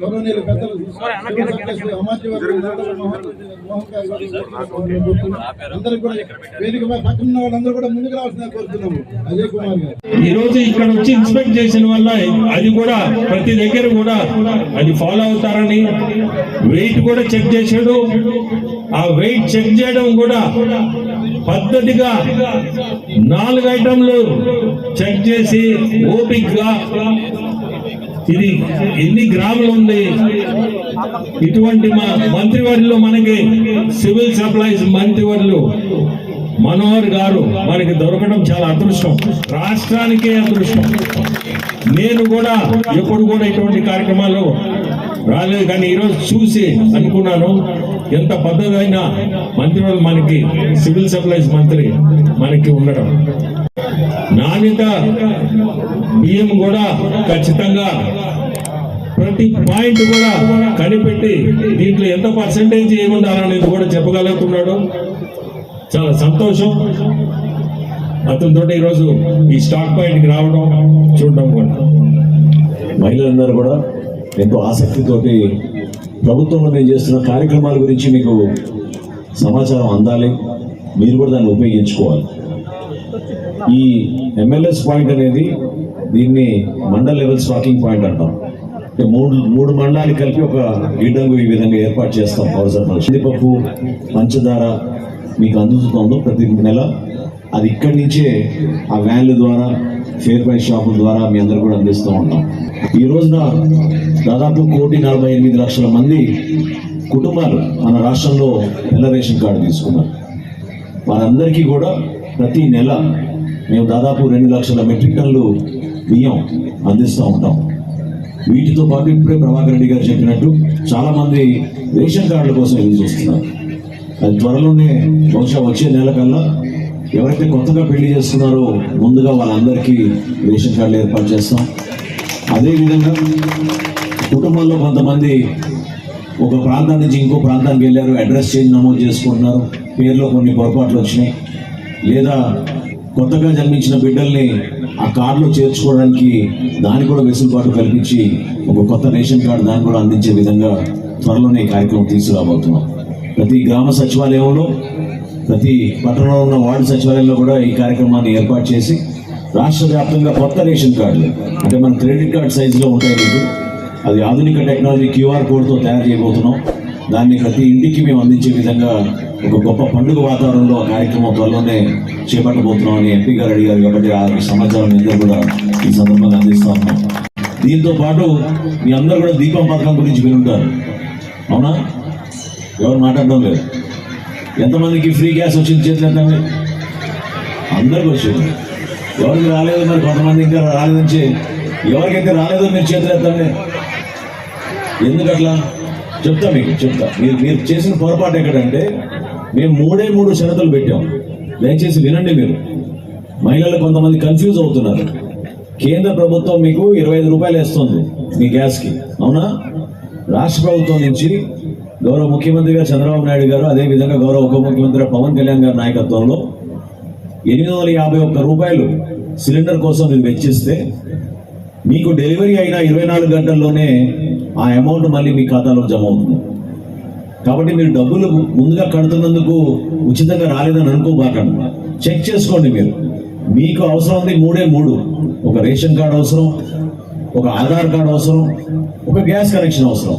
గౌరవనీయులు పెద్దలు అందరూ కూడా వేదిక పక్కన వాళ్ళందరూ కూడా ముందుకు రావాల్సిన కోరుతున్నాము. అజయ్ కుమార్ గారు ఈ రోజు ఇక్కడ వచ్చి ఇన్స్పెక్ట్ చేసిన వల్ల అది కూడా ప్రతి దగ్గర కూడా అది ఫాలో అవుతారని వెయిట్ కూడా చెక్ చేశాడు. ఆ వెయిట్ చెక్ చేయడం కూడా పద్ధతిగా 4 ఐటంలు చెక్ చేసి ఓపిక్గా ఇది ఎన్ని గ్రాములు ఉంది. ఇటువంటి మంత్రివర్యులు మనకి సివిల్ సప్లైస్ మంత్రివర్యులు మనోహర్ గారు మనకి దొరకడం చాలా అదృష్టం, రాష్ట్రానికే అదృష్టం. నేను కూడా ఎప్పుడు కూడా ఇటువంటి కార్యక్రమాలు రాలేదు, కానీ ఈరోజు చూసి అనుకున్నాను ఎంత పద్ధతైన మంత్రివర్యులు మనకి సివిల్ సప్లైస్ మంత్రి మనకి ఉండడం. నాణ్యత బియ్యం కూడా ఖచ్చితంగా ప్రతి పాయింట్ కూడా కనిపెట్టి దీంట్లో ఎంత పర్సెంటేజ్ ఏముండాలనేది కూడా చెప్పగలుగుతున్నాడు. చాలా సంతోషం అతనితో ఈరోజు ఈ స్టాక్ పాయింట్కి రావడం చూడడం కూడా. మహిళలందరూ కూడా ఎంతో ఆసక్తితోటి ప్రభుత్వంలో మేము చేస్తున్న కార్యక్రమాల గురించి మీకు సమాచారం అందాలి, మీరు కూడా దాన్ని ఉపయోగించుకోవాలి. ఈ ఎంఎల్ఎస్ పాయింట్ అనేది దీన్ని మండల్ లెవెల్ స్టాకింగ్ పాయింట్ అంటాం. మూడు మండలాలు కలిపి ఒక గిడ్డంగు ఈ విధంగా ఏర్పాటు చేస్తాం. కందిపప్పు పంచదార మీకు అందుతుందో ప్రతి నెల అది ఇక్కడి నుంచే ఆ వ్యాన్ల ద్వారా ఫేర్ ప్రైస్ షాపుల ద్వారా మీ అందరూ కూడా అందిస్తూ ఉంటాం. ఈ రోజున దాదాపు 1,48,00,000 మంది కుటుంబాలు మన రాష్ట్రంలో తెల్ల రేషన్ కార్డు తీసుకున్నారు. వారందరికీ కూడా ప్రతి నెల మేము దాదాపు 2 లక్షల మెట్రిక్ టన్నులు బియ్యం అందిస్తూ ఉంటాం. వీటితో పాటు ఇప్పుడే ప్రభాకర్ రెడ్డి గారు చెప్పినట్టు చాలా మంది రేషన్ కార్డుల కోసం ఎదురు చూస్తున్నారు. అది త్వరలోనే బహుశా వచ్చే నెల కల్లా ఎవరైతే కొత్తగా పెళ్లి చేస్తున్నారో ముందుగా వాళ్ళందరికీ రేషన్ కార్డులు ఏర్పాటు చేస్తాం. అదేవిధంగా కుటుంబంలో కొంతమంది ఒక ప్రాంతం నుంచి ఇంకో ప్రాంతానికి వెళ్ళారు, అడ్రస్ చేంజ్ నమోదు చేసుకుంటున్నారు, పేర్లో కొన్ని పొరపాట్లు వచ్చినాయి, లేదా కొత్తగా జన్మించిన బిడ్డల్ని ఆ కార్డులో చేర్చుకోవడానికి దాన్ని కూడా వెసులుబాటు కల్పించి ఒక కొత్త రేషన్ కార్డు దాన్ని కూడా అందించే విధంగా త్వరలోనే ఈ కార్యక్రమం తీసుకురాబోతున్నాం. ప్రతి గ్రామ సచివాలయంలో, ప్రతి పట్టణంలో ఉన్న వార్డు సచివాలయంలో కూడా ఈ కార్యక్రమాన్ని ఏర్పాటు చేసి రాష్ట్ర వ్యాప్తంగా కొత్త రేషన్ కార్డులు అంటే మన క్రెడిట్ కార్డ్ సైజులో ఉంటాయి మీకు, అది ఆధునిక టెక్నాలజీ QR కోడ్తో తయారు చేయబోతున్నాం. దాన్ని ప్రతి ఇంటికి మేము అందించే విధంగా ఒక గొప్ప పండుగ వాతావరణంలో ఆ కార్యక్రమం త్వరలోనే చేపట్టబోతున్నామని ఎంపీ గారు అడిగారు. కాబట్టి ఆ సమాచారం అందరూ కూడా ఈ సందర్భంగా అందిస్తూ ఉన్నాం. దీంతో పాటు మీ అందరూ కూడా దీపం పథకం గురించి వినుంటారు, అవునా? ఎవరు మాట్లాడడం లేదు. ఎంతమందికి ఫ్రీ గ్యాస్ వచ్చింది చేతులు ఎత్తండి. అందరికి వచ్చింది. ఎవరికి రాలేదు మరి కొంతమంది ఇంకా రాలేదని, ఎవరికైతే రాలేదో మీరు చేతులు ఎత్తండి. ఎందుకట్లా చెప్తా, మీకు చెప్తా. మీరు చేసిన పొరపాటు ఎక్కడంటే మేము 3 షరతులు పెట్టాం. దయచేసి వినండి. మీరు మహిళలు కొంతమంది కన్ఫ్యూజ్ అవుతున్నారు. కేంద్ర ప్రభుత్వం మీకు 25 రూపాయలు వేస్తుంది మీ గ్యాస్కి, అవునా? రాష్ట్ర ప్రభుత్వం నుంచి గౌరవ ముఖ్యమంత్రి గారు చంద్రబాబు నాయుడు గారు, అదేవిధంగా గౌరవ ఉప ముఖ్యమంత్రి పవన్ కళ్యాణ్ గారి నాయకత్వంలో 851 రూపాయలు సిలిండర్ కోసం మీరు వెచ్చిస్తే మీకు డెలివరీ అయిన 24 గంటల్లోనే ఆ అమౌంట్ మళ్ళీ మీ ఖాతాలో జమ అవుతుంది. కాబట్టి మీరు డబ్బులు ముందుగా కడుతున్నందుకు ఉచితంగా రాలేదని అనుకోబాకండి. చెక్ చేసుకోండి. మీకు అవసరం ఉంది 3 ఒక రేషన్ కార్డు అవసరం, ఒక ఆధార్ కార్డు అవసరం, ఒక గ్యాస్ కనెక్షన్ అవసరం.